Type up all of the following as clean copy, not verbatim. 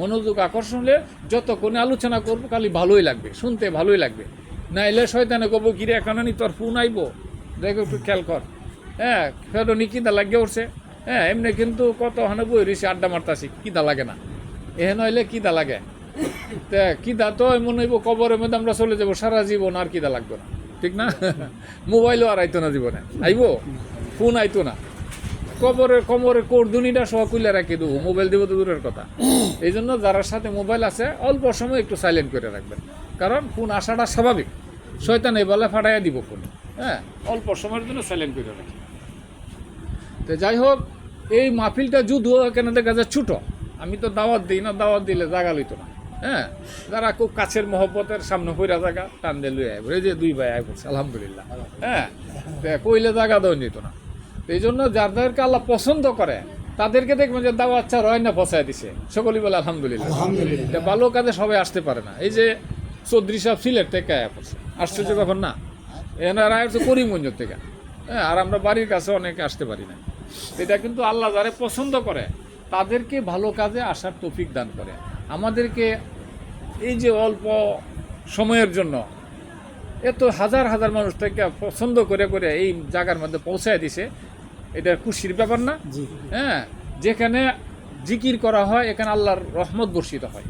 মনোযোগ আকর্ষণ হলে যতক্ষণে আলোচনা করবো খালি ভালোই লাগবে, শুনতে ভালোই লাগবে। না এলে শয়তানে কব গিরে একানি তোর ফোন আইব, দেখো একটু খেয়াল কর। হ্যাঁ ফেরনি কিদা লাগিয়ে উঠছে। হ্যাঁ এমনি কিন্তু কত হানে বই রয়েছে আড্ডা মারতাছি, কিদা লাগে না, এহেন হইলে কিদা লাগে। তা কিদা তো এমন হইব কবরের মধ্যে আমরা চলে যাবো সারা জীবন, আর কিদা লাগবে না, ঠিক না? মোবাইলও আর আইতো না জীবনে, আইব ফোন আইতো না, কবরের কোরদুনিটা সহ কুইলে রাখি দেবো, মোবাইল দেবো তো দূরের কথা। এই জন্য যার সাথে মোবাইল আছে অল্প সময় একটু সাইলেন্ট করে রাখবেন, কারণ ফোন আসাটা স্বাভাবিক, শয়তান এই বেলা ফাটাইয়া দিব ফোন। হ্যাঁ অল্প সময়ের জন্য সাইলেন্ট করে রাখি। তো যাই হোক, এই মাহফিলটা যদিও এখানে দেখা যায় ছোটো, আমি তো দাওয়াত দিই না, দাওয়াত দিলে জাগা লইতো না। হ্যাঁ যারা খুব কাছের মহব্বতের সামনে হইরা জায়গা টান দিয়ে লুয়ে আইব, এই যে দুই ভাই আই পড়ছে আলহামদুলিল্লাহ। হ্যাঁ কইলে জায়গা দেওয়া যেত না। এই জন্য যাদেরকে আল্লাহ পছন্দ করে তাদেরকে দেখবেন যে দাওয়াত চা রয় না পচায় দিছে, সকলেই বলে আলহামদুলিল্লাহ। ভালো কাজে সবাই আসতে পারে না। এই যে চৌধুরী সাহেব সিলেট থেকে আয়া পড়ছে, আশ্চর্য ব্যাপার না? এনারা আসছে করিমগঞ্জ থেকে। হ্যাঁ আর আমরা বাড়ির কাছে অনেকে আসতে পারি না। এটা কিন্তু আল্লাহ যারা পছন্দ করে তাদেরকে ভালো কাজে আসার তৌফিক দান করে। আমাদেরকে এই যে অল্প সময়ের জন্য এত হাজার হাজার মানুষ থেকে পছন্দ করে করে এই জায়গার মধ্যে পৌঁছায় দিছে, এটা খুশির ব্যাপার না? হ্যাঁ যেখানে জিকির করা হয় এখানে আল্লাহর রহমত বর্ষিত হয়,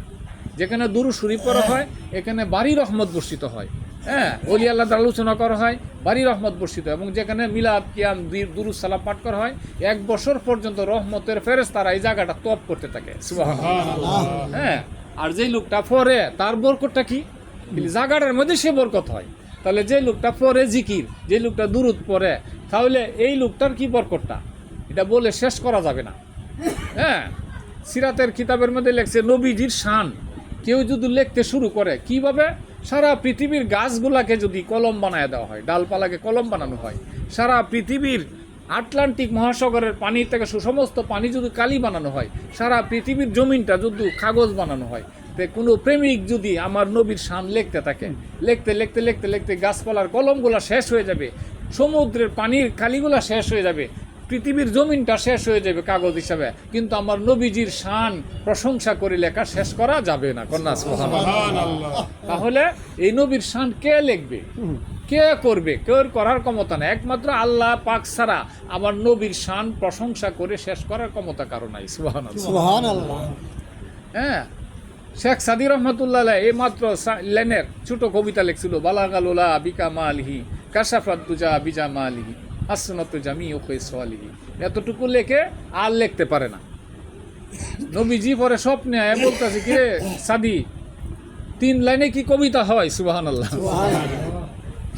যেখানে দুরূদ শরীফ পড়া হয় এখানে বাড়ি রহমত বর্ষিত হয়। হ্যাঁ ওলি আল্লাহর আলোচনা করা হয়, বাড়ি রহমত বর্ষিত, এবং যেখানে মিলাদ কিয়াম দুরূদ সালাম পাঠ করা হয় 1 বছর পর্যন্ত রহমতের ফেরেশতারা এই জায়গাটা তপ করতে থাকে। সুবহানাল্লাহ। হ্যাঁ আর যেই লোকটা পড়ে তার বরকতটা কি? জায়গাটার মধ্যে সে বরকত হয়। তাহলে যে লোকটা পড়ে জিকির, যে লোকটা দুরূদ পড়ে, তাহলে এই লোকটার কি বরকতটা এটা বলে শেষ করা যাবে না। হ্যাঁ সিরাতের কিতাবের মধ্যে লেখছে নবীজির শান কেউ যদি লিখতে শুরু করে কিভাবে, সারা পৃথিবীর গাছগুলাকে যদি কলম বানায় দেওয়া হয়, ডালপালাকে কলম বানানো হয়, সারা পৃথিবীর আটলান্টিক মহাসাগরের পানি থেকে সমস্ত পানি যদি কালি বানানো হয়, সারা পৃথিবীর জমিনটা যদি কাগজ বানানো হয়, তো কোনো প্রেমিক যদি আমার নবীর শান লিখতে থাকে, লিখতে লিখতে লিখতে লিখতে গাছপালার কলমগুলা শেষ হয়ে যাবে, সমুদ্রের পানির কালিগুলা শেষ হয়ে যাবে, পৃথিবীর জমিনটা শেষ হয়ে যাবে কাগজ হিসাবে, কিন্তু আমার নবীজির শান প্রশংসা করে লেখা শেষ করা যাবে না। কন্যা সুবহানাল্লাহ। তাহলে এই নবীর শান কে লিখবে, কে করবে? কেউ করার ক্ষমতা নেই, একমাত্র আল্লাহ পাক ছাড়া আমার নবীর শান প্রশংসা করে শেষ করার ক্ষমতা কারো নাই। সুবহানাল্লাহ। হ্যাঁ শেখ সাদি রহমতুল্লাহ এই মাত্র লেনের ছোট কবিতা লিখছিল, বালাগালুলা বিকামালিহি কাশাফাতুজা বিজামালিহি হাসনাতু জামিউ খাইসালিহি, এতটুকু লেখে আর লিখতে পারে না। নবীজি পরে স্বপ্নে বলতেছে কি রে সাদি 3 লাইনে কি কবিতা হয়? সুবহানাল্লাহ।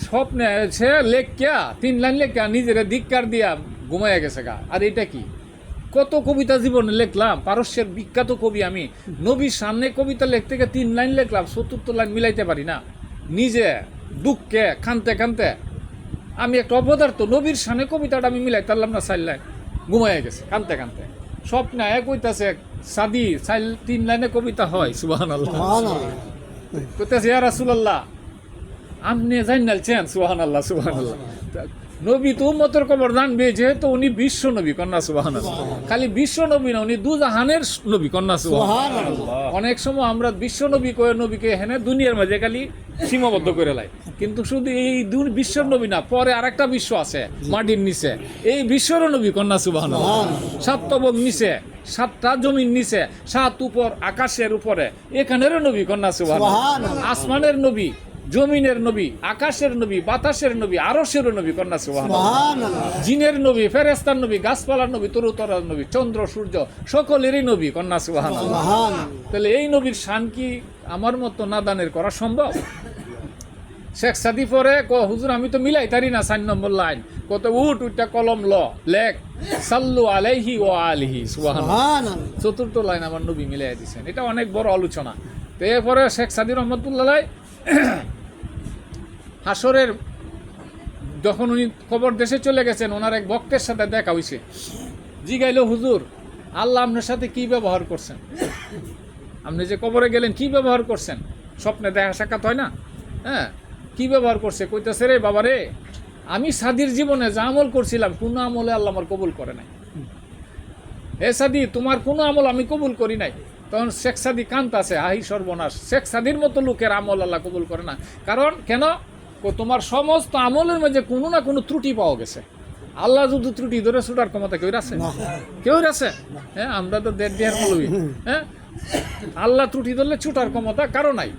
স্বপ্নে সে লেখিয়া 3 লাইন লেখিয়া নিজের ধিক্কার দিয়া ঘুমাইয়া গেছে গা। আর এটা কি কত কবিতা জীবনে লিখলাম, পারস্যের বিখ্যাত কবি আমি, নবীর সামনে কবিতা লিখতে গিয়ে 3 লাইন লিখলাম, 4th লাইন মিলাইতে পারি না, নিজে দুঃখে কানতে কানতে আমি একটা অপদার্থ, নবীর সামনে কবিতাটা আমি মিলাইতে পারলাম না, 4 লাইন ঘুমাইয়া গেছে কানতে কানতে। স্বপ্নে কইতাছে সাদি 3 লাইনে কবিতা হয়? সুবহানাল্লাহ। কইতাছে ইয়া রাসূলুল্লাহ আপনি জানালছেন? সুবহানাল্লাহ সুবহানাল্লাহ। নবী তো উম্মতের খবর জানবে, যেহেতু উনি বিশ্ব নবী। কন্যা সুবহানাল্লাহ। খালি বিশ্ব নবী না, উনি দুজাহানের নবী। কন্যা সুবহানাল্লাহ। অনেক সময় আমরা বিশ্ব নবী কয়ে নবীকে হেনে দুনিয়ার মাঝে খালি সীমাবদ্ধ করে লাই, কিন্তু শুধু এই বিশ্ব নবী না, পরে আরেকটা বিশ্ব আছে মাটির নিচে, এই বিশ্বর নবী। কন্যা সুবহানাল্লাহ। 7 তবক নিচে, 7টা জমিন নিচে, 7 উপর আকাশের উপরে, এখানেরও নবী। কন্যা সুবহানাল্লাহ। আসমানের নবী, জমিনের নবী, আকাশের নবী, বাতাসের নবী, আরশের নবী। কন্যা সুবহানাল্লাহ। জিনের নবী, ফেরেশতার নবী, গাছপালার নবী, তরুতরার নবী, চন্দ্র সূর্য সকলেরই নবী। কন্যা সুবহানাল্লাহ। তাহলে এই নবীর শান কি আমার মতো নাদানের করা সম্ভব? শেখ সাদি পরে হুজুর আমি তো মিলাই তারি না 4 নম্বর লাইন, কত উঠটা কলম লেখ সাল্লু আলাইহি ওয়া আলিহি। সুবহানাল্লাহ। 4th লাইন আমার নবী মিলাই দিয়েছেন। এটা অনেক বড় আলোচনা। তো এরপরে শেখ সাদি রহমতুল্লাহ হাসরের যখন উনি খবর দেশে চলে গেছেন, ওনার এক ভক্তের সাথে দেখা হয়েছে। জিগাইল হুজুর আল্লাহ আপনার সাথে কি ব্যবহার করছেন? আপনি যে কবরে গেলেন কি ব্যবহার করছেন? স্বপ্নে দেখা সাক্ষাৎ হয় না? হ্যাঁ কি ব্যবহার করছে? কইতেছে রে বাবা রে, আমি সাদির জীবনে যা আমল করছিলাম কোনো আমলে আল্লাহ আমার কবুল করে নাই। হে সাদি তোমার কোনো আমল আমি কবুল করি নাই। তখন শেখ সাদি কান্তাছে, আহি সর্বনাশ, শেখ সাদির মতো লোকের আমল আল্লাহ কবুল করে না। কারণ কেন? তোমার সমস্ত আমলের মধ্যে কোনো না কোনো ত্রুটি পাওয়া গেছে। আল্লাহ যদি ত্রুটি ধরে ছুটার ক্ষমতা কেউ আছে? কেউ আছে? হ্যাঁ, আমরা তো দেড় বলবি। হ্যাঁ, আল্লাহ ত্রুটি ধরলে ছুটার ক্ষমতা কারো নাই।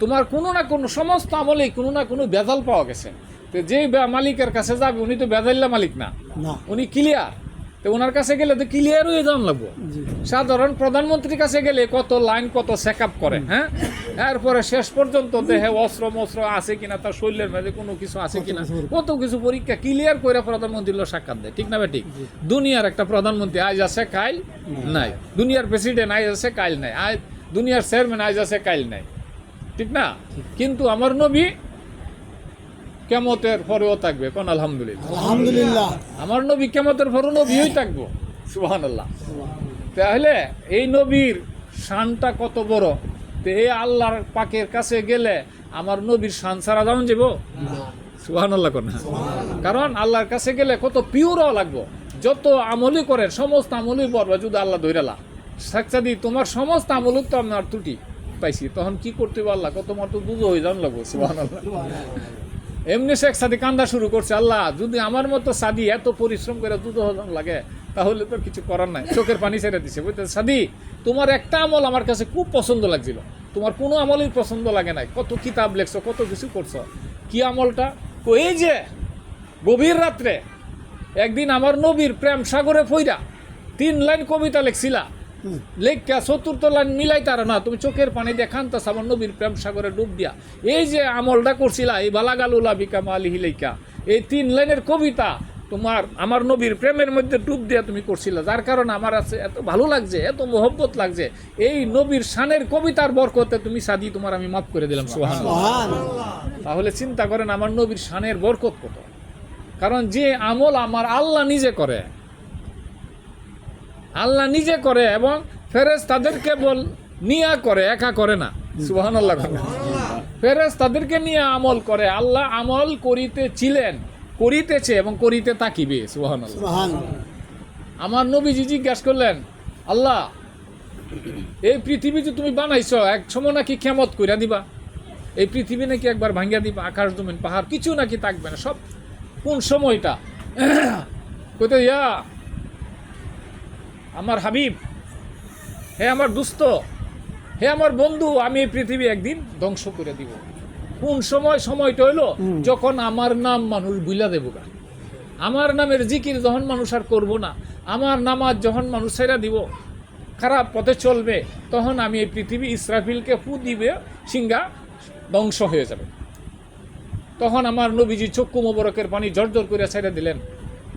তোমার কোনো না কোনো সমস্ত আমলেই কোনো না কোনো ভেজাল পাওয়া গেছে। তো যে মালিকের কাছে যাবে উনি তো ভেজাল্লা মালিক না, উনি ক্লিয়ার। তো ওনার কাছে গেলে তো ক্লিয়ার হয়ে যাওয়ান লাগবো। সাধারণ প্রধানমন্ত্রীর কাছে গেলে কত লাইন, কত চেক আপ করে। হ্যাঁ, এরপরে শেষ পর্যন্ত দেহে অস্ত্র মস্ত্র আছে কিনা, তার শরীরের মধ্যে কোনো কিছু আছে কিনা, কত কিছু পরীক্ষা ক্লিয়ার করে প্রধানমন্ত্রীর সাক্ষাৎ দেয়। ঠিক না ভাই? ঠিক। দুনিয়ার একটা প্রধানমন্ত্রী আজ আছে কাইল নাই, দুনিয়ার প্রেসিডেন্ট আজ আছে কাইল নাই, আজ দুনিয়ার চেয়ারম্যান আজ আছে কাইল নাই, ঠিক না? কিন্তু আমার নবী কিয়ামতের পরেও থাকবে। কোন আলহামদুলিল্লাহ। আলহামদুলিল্লাহ। আমার নবী কিয়ামতের পরেও নবীই থাকবো। সুবহানাল্লাহ। তাহলে এই নবীর শানটা কত বড়। তো এই আল্লাহর পাকের কাছে গেলে আমার নবীর শান ছাড়া যাওয়া যাব? সুবহানাল্লাহ কোন। কারণ আল্লাহর কাছে গেলে কত পিওরও লাগবো। যত আমলই করেন সমস্ত আমলই বলবো যদি আল্লাহ ধৈরালা সাক্ষাদি তোমার সমস্ত আমলই তো আমার ত্রুটি পাইছি, তখন কি করতে পারলা? কত তোমার তো দুধ হয়ে যান লাগবো। সুবহানাল্লাহ। এমনি শেখ সাদি কান্দা শুরু করছে, আল্লাহ যদি আমার মতো সাদি এত পরিশ্রম করে দুধ হজম লাগে তাহলে তো কিছু করার নাই। চোখের পানি ছেড়ে দিছে, বুঝতে সাদি তোমার একটা আমল আমার কাছে খুব পছন্দ লাগছিল, তোমার কোনো আমলই পছন্দ লাগে নাই। কত কিতাব লেখছো, কত কিছু করছো, কি আমলটা? এই যে গভীর রাত্রে একদিন আমার নবীর প্রেম সাগরে ফইরা 3 লাইন কবিতা লেখছিলা, লেখা 4th লাইন মিলাই তার না, তুমি চোখের পানি দিয়ে খান্তাস আমার নবীর প্রেম সাগরে ডুব দিয়া। এই যে আমলটা করছিলা, এই বালাগালুলা বিকামা আলিহি লেখা, এই 3 লাইনের কবিতা তোমার আমার নবীর প্রেমের মধ্যে ডুব দিয়া তুমি করছিলা, যার কারণে আমার আছে এত ভালো লাগছে, এত মোহব্বত লাগছে। এই নবীর শানের কবিতার বরকতে তুমি সাদি তোমার আমি মাফ করে দিলাম। সুবহানাল্লাহ। তাহলে চিন্তা করেন আমার নবীর শানের বরকত কত। কারণ যে আমল আমার আল্লাহ নিজে করে, আল্লাহ নিজে করে এবং ফেরেশতাদেরকে বল নিয়া করে, একা করে না। সুবহানাল্লাহ। ফেরেশতাদেরকে নিয়ে আমল করে। আল্লাহ আমল করিতেছিলেন, করিতেছে এবং করিতে তাকিবে। সুবহানাল্লাহ। আমার নবীজি জিজ্ঞাসা করলেন, আল্লাহ এই পৃথিবী যে তুমি বানাইছো এক সময় নাকি কিয়ামত কইরা দিবা, এই পৃথিবী নাকি একবার ভাঙ্গিয়া দিবা, আকাশ জমিন পাহাড় কিছু নাকি থাকবে না, সব কোন সময়টা? কইতে ইয়া আমার হাবিব, হে আমার দুস্থ, হে আমার বন্ধু, আমি এই পৃথিবী একদিন ধ্বংস করে দিব। কোন সময়? সময়টা হইলো যখন আমার নাম মানুষ ভুলা দেব গা, আমার নামের জিকির যখন মানুষ আর করবো না, আমার নামাজ যখন মানুষ ছেড়ে দিব, খারাপ পথে চলবে, তখন আমি এই পৃথিবী ইসরাফিলকে ফু দিবে, সিংহা ধ্বংস হয়ে যাবে। তখন আমার নবীজি চক্ষু মোবারকের পানি জর্জর করে ছেড়ে দিলেন।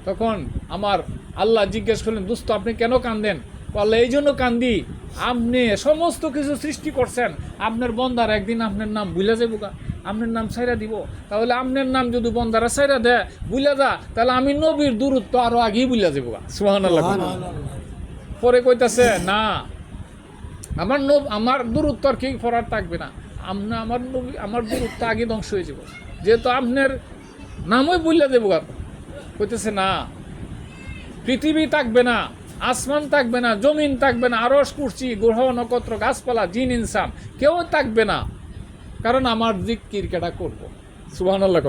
তখন আমার আল্লাহ জিজ্ঞেস করলেন, দোস্ত আপনি কেন কান্দেন? বললে এই জন্য কান্দি, আপনি সমস্ত কিছু সৃষ্টি করছেন, আপনার বন্দার একদিন আপনার নাম ভুলে যাবো গা, আপনার নাম ছাইরা দিব। তাহলে আপনার নাম যদি বন্দারা ছাইরা দেয় ভুলে যা, তাহলে আমি নবীর দূরত্ব আরো আগেই ভুলে যাবো গা। সুবহানাল্লাহ। পরে কইতাছে না, আমার দূরত্ব আর কি ফরার থাকবে না, আমার নবী আমার দূরত্ব আগে ধ্বংস হয়ে যাব, যেহেতু আপনার নামই ভুলে যাবো গা। কইতেছে না, পৃথিবী থাকবে না, আসমান থাকবে না, জমিন থাকবে না, আরশ কুরসি গ্রহ নক্ষত্র গাছপালা জিন ইনসান কেউ থাকবে না, কারণ আমার জিকির কেডা করবো। সুবহানাল্লাহ।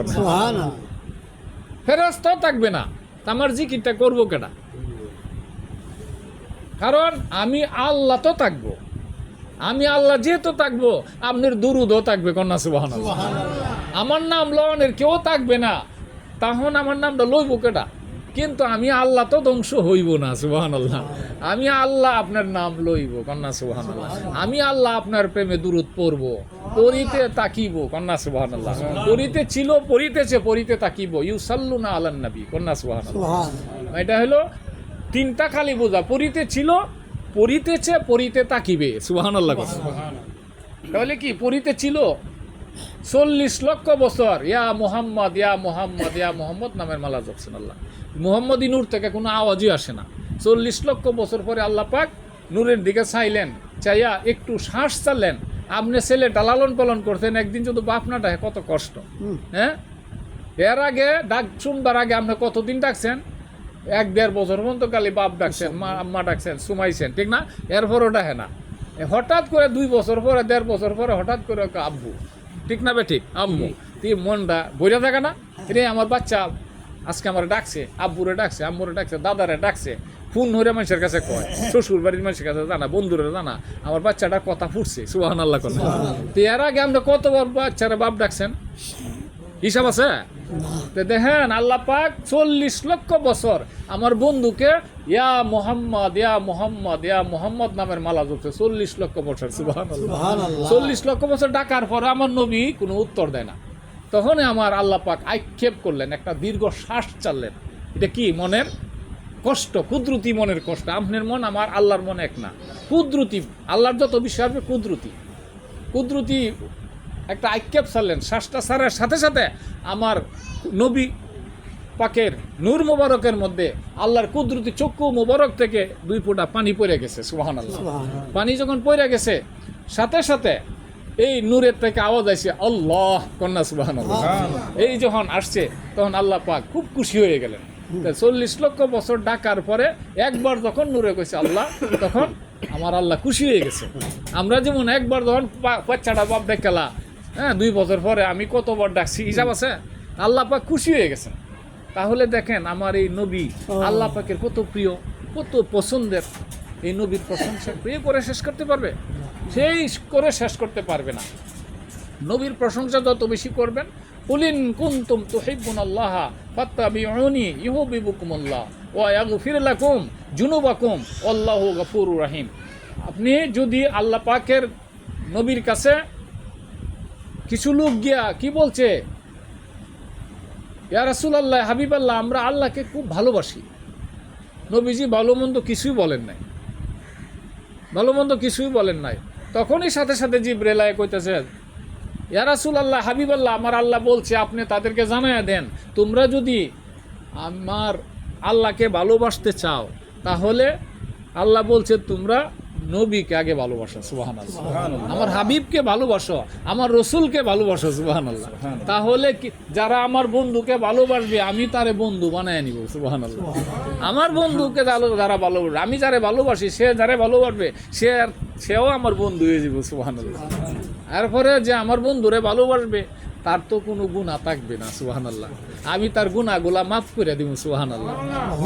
ফেরেশতাও থাকবে না, আমার জিকিরটা করবো কেডা? কারণ আমি আল্লাহ তো থাকবো, আমি আল্লাহ যেহেতু থাকবো আপনার দুরুদও থাকবে। কন্যা সুবহানাল্লাহ। আমার নাম লওয়ানের কেউ থাকবে না, তখন আমার নামটা লইব কেডা? কিন্তু আমি আল্লাহ তো ধ্বংস হইব না। সুবহানাল্লাহ। আমি আল্লাহ আপনার নাম লইব। কন্যা সুবহানাল্লাহ। আমি আল্লাহ আপনার প্রেমে দুরূদ পড়ব, পড়িতে তাকিব। কন্যা সুবহানাল্লাহ। পড়িতে ছিল, পড়িতেছে, পড়িতে তাকিব। ইউসাল্লুনা আলান নবী। কন্যা সুবহানাল্লাহ। এটা হলো 3টা খালি বোঝা, পড়িতে ছিল, পড়িতেছে, পড়িতে তাকিবে। সুবহানাল্লাহ। তাহলে কি পড়িতে ছিল 40 লক্ষ বছর ইয়া মুহাম্মদ ইয়া মুহাম্মদ ইয়া মুহাম্মদ নামের মালা জপছেন আল্লাহ। মুহাম্মদী নূর থেকে কোনো আওয়াজই আসে না। 40 লক্ষ বছর পরে আল্লাহ পাক নূরের দিকে চাইলেন, চাইয়া একটু শ্বাস চাললেন। আপনি ছেলেটা লালন পালন করতেন, একদিন যদি বাপ না ডাকে কত কষ্ট। হ্যাঁ, এর আগে ডাক শুনবার আগে আপনি কতদিন ডাকছেন? 1-1.5 বছর পর্যন্ত খালি বাপ ডাকছেন, মা আম্মা ডাকছেন, সুমাইছেন, ঠিক না? এরপরও ডাকে না। হঠাৎ করে 2 বছর পরে 1.5 বছর পরে হঠাৎ করে ওকে আব্বু, ঠিক না বে ঠিক আম্মু, তুই মনটা বইরা থাকে না, রে আমার বাচ্চা আজকে আমার ডাকছে, আব্বুরে ডাকছে, আম্মুরে ডাকছে, দাদারে ডাকছে, ফোন হইরে মানুষের কাছে কয়, শ্বশুর বাড়ির মানুষের কাছে জানা, বন্ধুরা জানা আমার বাচ্চাটা কথা ফুটছে, সুবহানাল্লাহ কোন। তো এর আগে আমরা কতবার বাচ্চারা বাপ ডাকছেন, হিসাব আছে? দেখেন আল্লাহ পাক 40 লক্ষ বছর আমার বন্ধুকে ইয়া মোহাম্মদ ইয়া মোহাম্মদ ইয়া মোহাম্মদ নামের মালা জপছে 40 লক্ষ বছর, সুবহানাল্লাহ। 40 লক্ষ বছর ডাকার পরে আমার নবী কোনো উত্তর দেয় না। তখন আমার আল্লাহ পাক আক্ষেপ করলেন, একটা দীর্ঘ শ্বাস চাললেন। এটা কি মনের কষ্ট, কুদরতি মনের কষ্ট। আপনার মন আমার আল্লাহর মন এক না, কুদরতি। আল্লাহর যত বিষয় আসবে কুদরতি একটা আক্ষেপ ছাড়লেন। শ্বাসটা ছাড়ার সাথে সাথে আমার নবী পাকের নূর মোবারকের মধ্যে আল্লাহর কুদরতি চক্ষু মোবারক থেকে 2 ফোঁটা পানি পড়ে গেছে, সুবহানাল্লাহ। পানি যখন পড়ে গেছে সাথে সাথে এই নূরের থেকে আওয়াজ আসছে আল্লাহ, কন্যা সুবহানাল্লাহ। এই যখন আসছে তখন আল্লাহ পাক খুব খুশি হয়ে গেলেন। 40 লক্ষ বছর ডাকার পরে একবার যখন নূরে কইছে আল্লাহ, তখন আমার আল্লাহ খুশি হয়ে গেছে। আমরা যেমন একবার যখন বাচ্চাটা বাপ ডাকালা, 2 বছর পরে আমি কতবার ডাকছি, হিসাব আছে? আল্লাহ পাক খুশি হয়ে গেছেন। তাহলে দেখেন আমার এই নবী আল্লাহ পাকের কত প্রিয়, কত পছন্দের। এই নবীর প্রশংসা প্রিয় করে শেষ করতে পারবে? সেই করে শেষ করতে পারবে না। নবীর প্রশংসা যত বেশি করবেন, কুলিন কুনতুম তুহিব্বুনাল্লাহ ফাত্তাবিউনি ইউহিব্বুকুমুল্লাহ ওয়া ইয়াগফির লাকুম যুনুবাকুম আল্লাহু গফুরুর রহিম। আপনি যদি আল্লাহ পাকের নবীর কাছে কিছু লোক গিয়া কি বলছে, ইয়া রাসূলুল্লাহ, হাবিবাল্লাহ, আমরা আল্লাহকে খুব ভালোবাসি। নবীজি ভালো মন্দ কিছুই বলেন নাই, তখনই সাথে সাথে জিবরাইল আয়া কইতেছে, ইয়া রাসূলুল্লাহ, হাবিবাল্লাহ, আমার আল্লাহ বলছে আপনি তাদেরকে জানায়া দেন, তোমরা যদি আমার আল্লাহকে ভালোবাসতে চাও তাহলে আল্লাহ বলছে তোমরা নবীকে আগে ভালোবাসো, সুবহানাল্লাহ। আমার হাবিবকে ভালোবাসো, আমার রসুলকে ভালোবাসো, সুবহানাল্লাহ। তাহলে যারা আমার বন্ধুকে ভালোবাসবে আমি তারে বন্ধু বানায় নিব, সুবহানাল্লাহ। আমার বন্ধুকে যারা ভালোবাসবে, আমি যারে ভালোবাসি সে যারে ভালোবাসবে সেও আমার বন্ধু হয়ে যাব, সুবহানাল্লাহ। এরপরে যে আমার বন্ধুরে ভালোবাসবে তার তো কোনো গুনাহ থাকবে না, সুবহানাল্লাহ। আমি তার গুনাহগুলা মাফ করে দিব, সুবহানাল্লাহ।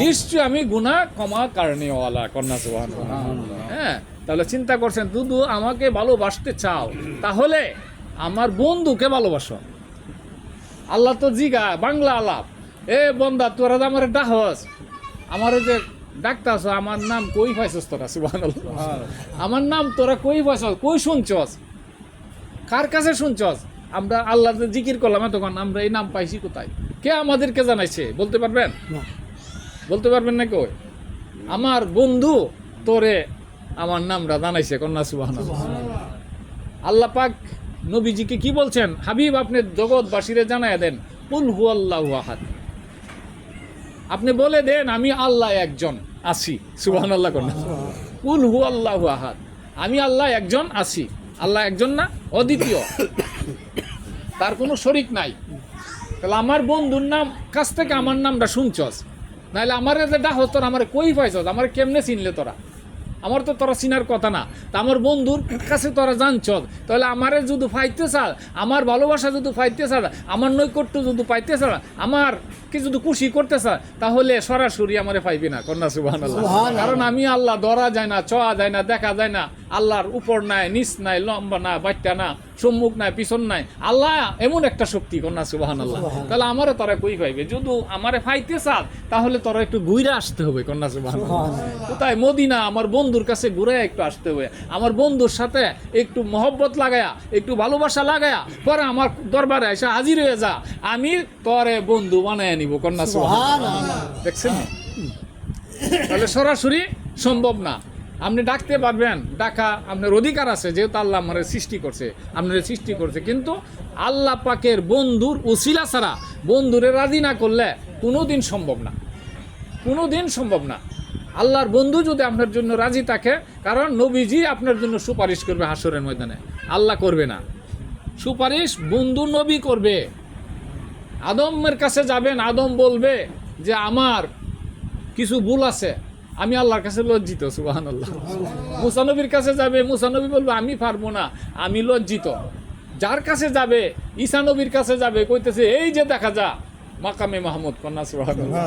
নিশ্চয় আমি গুনাহ ক্ষমা কারণেওয়ালা, কন্যা, সুবহানাল্লাহ। হ্যাঁ, তাহলে চিন্তা করছেন, দুদু আমাকে ভালোবাসতে চাও তাহলে আমার বন্ধুকে ভালোবাসো। আল্লাহ তো জিগা বাংলা আলাপ, এ বন্দা তোরা আমার ডাহস, আমার যে ডাক্তার আমার নাম কই পাইছস তোরা, সুবহানাল্লাহ। আমার নাম তোরা কই পাইছস, কই শুনছস, কার কাছে শুনছস? আমরা আল্লাহ জিকির করলাম তখন আমরা এই নাম পাইছি কোথায়, কে আমাদেরকে জানাইছে? বলতে পারবেন না? কই আমার বন্ধু তোরে আমার নামটা জানাইছে, কন্যা, সুবহানাল্লাহ। আল্লাহ পাক নবীজিকে কি বলছেন, হাবিব আপনি জগৎবাসীরে জানায় দেন, কুল হুয়াল্লাহু আহাদ, আপনি বলে দেন আমি আল্লাহ একজন আছি, সুবহানাল্লাহ। কন্যা, কুল হুয়াল্লাহু আহাদ, আমি আল্লাহ একজন আছি। আল্লাহ একজন না, অদ্বিতীয়, তার কোনো শরিক নাই। তাহলে আমার বন্ধুর নাম কাছ থেকে আমার নামটা শুনছস, নাহলে আমার যে ডাহ তোর আমার কই পাইছস, আমার কেমনে চিনলে তোরা? আমার তো তোরা চিনার কথা না। তা আমার বন্ধুর কাছে তোরা জানছস, তাহলে আমারে যদি পাইতে চাস, আমার ভালোবাসা যদি পাইতে চাস, আমার নৈকট্য যদি পাইতে চাস, আমার কি যদি খুশি করতে চাস, তাহলে সরাসরি আমারে পাইবি না, কন্যা, সুবহানাল্লাহ। কারণ আমি আল্লাহ ধরা যায় না, ছোঁয়া যায় না, দেখা যায় না। আল্লাহর উপর নাই, নিচ নাই, লম্বা না, বাচ্চা না, সম্মুখ নাই, পিছন নাই। আল্লাহ এমন একটা শক্তি, কন্যা, সুবহানাল্লাহ। তাহলে আমারে তোরা কই পাইবে? যদি আমারে পাইতে চাস তাহলে তোরা একটু ঘুরে আসতে হবে, কন্যা, সুবহানাল্লাহ। কোথায়? মদিনা, আমার বন্ধুর কাছে ঘুরে একটু আসতে হবে। আমার বন্ধুর সাথে একটু মহব্বত লাগায়া, একটু ভালোবাসা লাগায়া পরে আমার দরবারে এসে হাজির হয়ে যা, আমি তোরে বন্ধু বানায় নিব, কন্যা, সুবহানাল্লাহ। দেখছেন? তাহলে সরাসরি সম্ভব না। আপনি ডাকতে পারবেন, ডাকা আপনার অধিকার আছে, যেহেতু আল্লাহ আমার সৃষ্টি করছে, কিন্তু আল্লাহ পাকের বন্ধুর উসিলা ছাড়া বন্ধুরে রাজি না করলে কোনোদিন সম্ভব না। আল্লাহর বন্ধু যদি আপনার জন্য রাজি থাকে, কারণ নবীজি আপনার জন্য সুপারিশ করবে হাসরের ময়দানে, আল্লাহ করবে না। সুপারিশ বন্ধু নবী করবে। আদমের কাছে যাবেন, আদম বলবে যে আমার কিছু ভুল আছে, আমি আল্লাহর কাছে লজ্জিত। সুবহানাল্লাহ। মুসা নবীর কাছে যাবে, মুসা নবী বলবে আমি পারবো না, আমি লজ্জিত। যার কাছে যাবে, ঈসা নবীর কাছে যাবে, কইতেছে এই যে দেখা যা মাকামে মাহমুদ। কন্যা সুবহানাল্লাহ।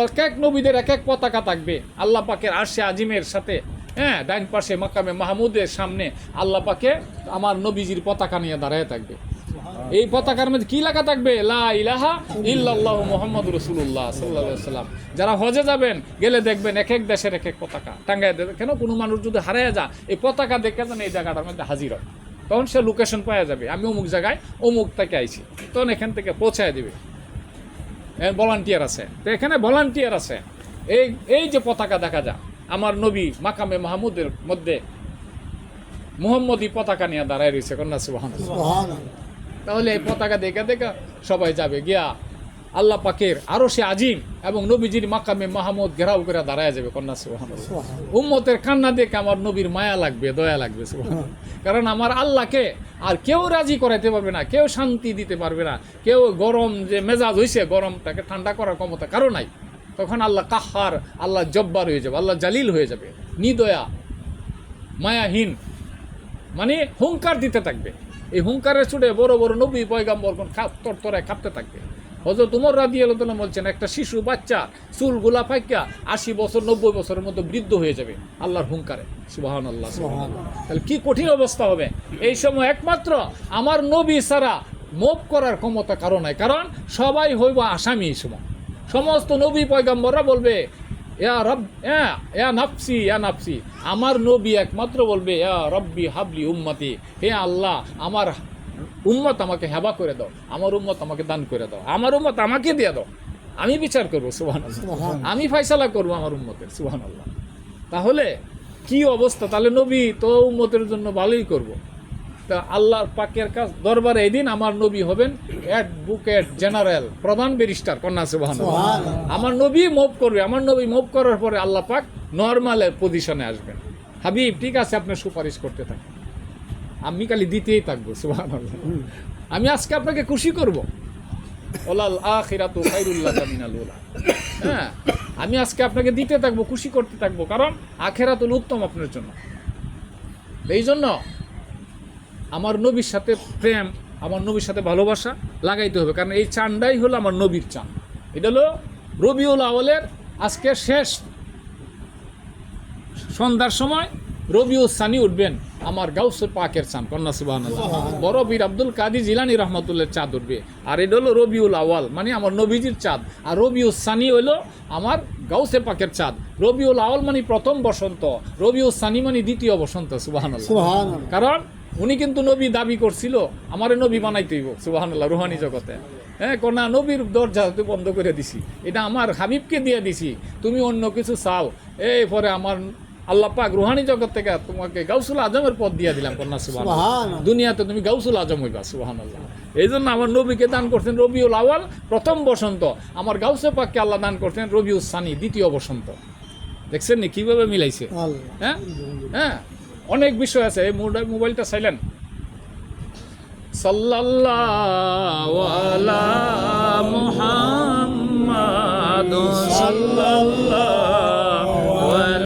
এক এক নবীদের এক এক পতাকা থাকবে আল্লাহ পাকের আরশে আজিমের সাথে। হ্যাঁ, ডাইন পাশে মাকামে মাহমুদের সামনে আল্লাহ পাকে আমার নবীজির পতাকা নিয়ে দাঁড়ায় থাকবে। এই পতাকার মধ্যে কি লেখা থাকবে? লা ইলাহা ইল্লাল্লাহু মুহাম্মাদুর রাসূলুল্লাহ সাল্লাল্লাহু আলাইহি ওয়াসাল্লাম। যারা হজে যাবেন, গেলে দেখবেন এক এক দেশের এক এক পতাকা টাঙ্গায় দেবে। কেন? কোনো মানুষ যদি হারিয়ে যায়, এই পতাকা দেখে যেন এই জায়গাটার মধ্যে হাজির হয়, তখন সে লোকেশন পাওয়া যাবে, আমি অমুক জায়গায় অমুক থেকে আইছি, তখন এখান থেকে পৌঁছায় দিবে। ভলান্টিয়ার আছে, তো এখানে ভলান্টিয়ার আছে। এই যে পতাকা দেখা যায়, আমার নবী মাকামে মাহমুদের মধ্যে মুহাম্মদী পতাকা নিয়ে দাঁড়ায় রয়েছে। কন্যা সুবহানাল্লাহ। তাহলে এই পতাকা দেখে দেখে সবাই যাবে, গিয়া আল্লাহ পাকের আরশে আজিম এবং নবীজির মাকামে মাহমুদ ঘেরাও করে দাঁড়ায় যাবে। কন্যা সুবহানাল্লাহ। উম্মতের কান্না দেখে আমার নবীর মায়া লাগবে, দয়া লাগবে। সুবহানাল্লাহ। কারণ আমার আল্লাহকে আর কেউ রাজি করাইতে পারবে না, কেউ শান্তি দিতে পারবে না, কেউ গরম যে মেজাজ হয়েছে গরমটাকে ঠান্ডা করার ক্ষমতা কারো নাই। তখন আল্লাহ কাহার, আল্লাহ জব্বার হয়ে যাবে, আল্লাহ জালিল হয়ে যাবে, নিদয়া মায়াহীন, মানে হুঙ্কার দিতে থাকবে। এই হুঙ্কারের ছুটে বড় বড় নবী পয়গাম্বর তরতরায় কাঁপতে থাকবে। হযরত ওমর রাদিয়াল্লাহু তাআলা বলছেন, একটা শিশু বাচ্চা চুলগুলা পাইকা 80 বছর 90 বছরের মতো বৃদ্ধ হয়ে যাবে আল্লাহর হুঙ্কারে। সুবহানাল্লাহ। তাহলে কি কঠিন অবস্থা হবে এই সময়। একমাত্র আমার নবী ছাড়া মাফ করার ক্ষমতা কারো নাই, কারণ সবাই হইব আসামি। এই সময় সমস্ত নবী পয়গাম্বররা বলবে ইয়া রব, ইয়া নাফসি, ইয়া নাফসি। আমার নবী একমাত্র বলবে ইয়া রব্বি হাবলি উম্মতি, হে আল্লাহ আমার উম্মত আমাকে হেবা করে দাও, আমার উম্মত আমাকে দান করে দাও, আমার উম্মত আমাকে দিয়ে দাও, আমি বিচার করবো। সুবহানাল্লাহ। আমি ফয়সালা করবো আমার উম্মতের। সুবহানাল্লাহ। তাহলে কি অবস্থা? তাহলে নবী তো উম্মতের জন্য ভালোই করব। তা আল্লাহর পাকের কাছে দরবারে এই দিন আমার নবী হবেন অ্যাডভোকেট জেনারেল, প্রধান ব্যারিস্টার। কন্যা সুবহানাল্লাহ। আমার নবী মুভ করবে। আমার নবী মুভ করার পরে আল্লাহ পাক নরমালের পজিশনে আসবেন। হাবিব ঠিক আছে, আপনি সুপারিশ করতে থাকেন, আমি খালি দিতেই থাকবো। সুবহানাল্লাহ। আমি আজকে আপনাকে খুশি করব। ওলাল আখিরাতু খায়রুল লাকা মিনাল উলা। হ্যাঁ, আমি আজকে আপনাকে দিতে থাকবো, খুশি করতে থাকবো, কারণ আখিরাতুল উত্তম আপনার জন্য। এই জন্য আমার নবীর সাথে প্রেম, আমার নবীর সাথে ভালোবাসা লাগাইতে হবে, কারণ এই চাঁদটাই হলো আমার নবীর চাঁদ। এটা হলো রবিউল আউয়ালের আজকে শেষ সন্ধ্যার সময় রবিউল সানি উঠবেন আমার গাউসুল পাকের চাঁদ। কন্যা সুবহানাল্লাহ। বড় পীর আব্দুল কাদের জিলানী রহমাতুল্লাহর চাঁদ উঠবে, আর এটা হলো রবিউল আউয়াল, মানে আমার নবীজির চাঁদ। আর রবিউল সানি হইলো আমার গাউসে পাকের চাঁদ। রবিউল আউয়াল মানে প্রথম বসন্ত, রবিউল সানি মানে দ্বিতীয় বসন্ত। সুবহানাল্লাহ। কারণ উনি কিন্তু নবী দাবি করছিল আমারে নবী বানাইতে হইব। সুবহানাল্লাহ। রুহানি জগতে হ্যাঁ, কোনা নবীর দরজা বন্ধ করে দিছি, এটা আমার হাবিবকে দিয়ে দিছি, তুমি অন্য কিছু চাও। এই পরে আমার আল্লাহ পাক রুহানি জগৎ থেকে তোমাকে গাউসুল আজমের পদ দিয়ে দিলাম। কন্যা সুবহানাল্লাহ। দুনিয়াতে তুমি গাউসুল আজম হইবা। সুবহানাল্লাহ। এই জন্য আমার নবীকে দান করছেন রবিউল আউয়াল প্রথম বসন্ত, আমার গাউসে পাককে আল্লাহ দান করছেন রবিউল সানি দ্বিতীয় বসন্ত। দেখছেন নি কিভাবে মিলাইছে? হ্যাঁ হ্যাঁ, অনেক বিষয় আছে। এই মোবাইলটা সাইলেন্ট। সাল্লাল্লাহু আলা মুহাম্মাদ সাল্লাল্লাহু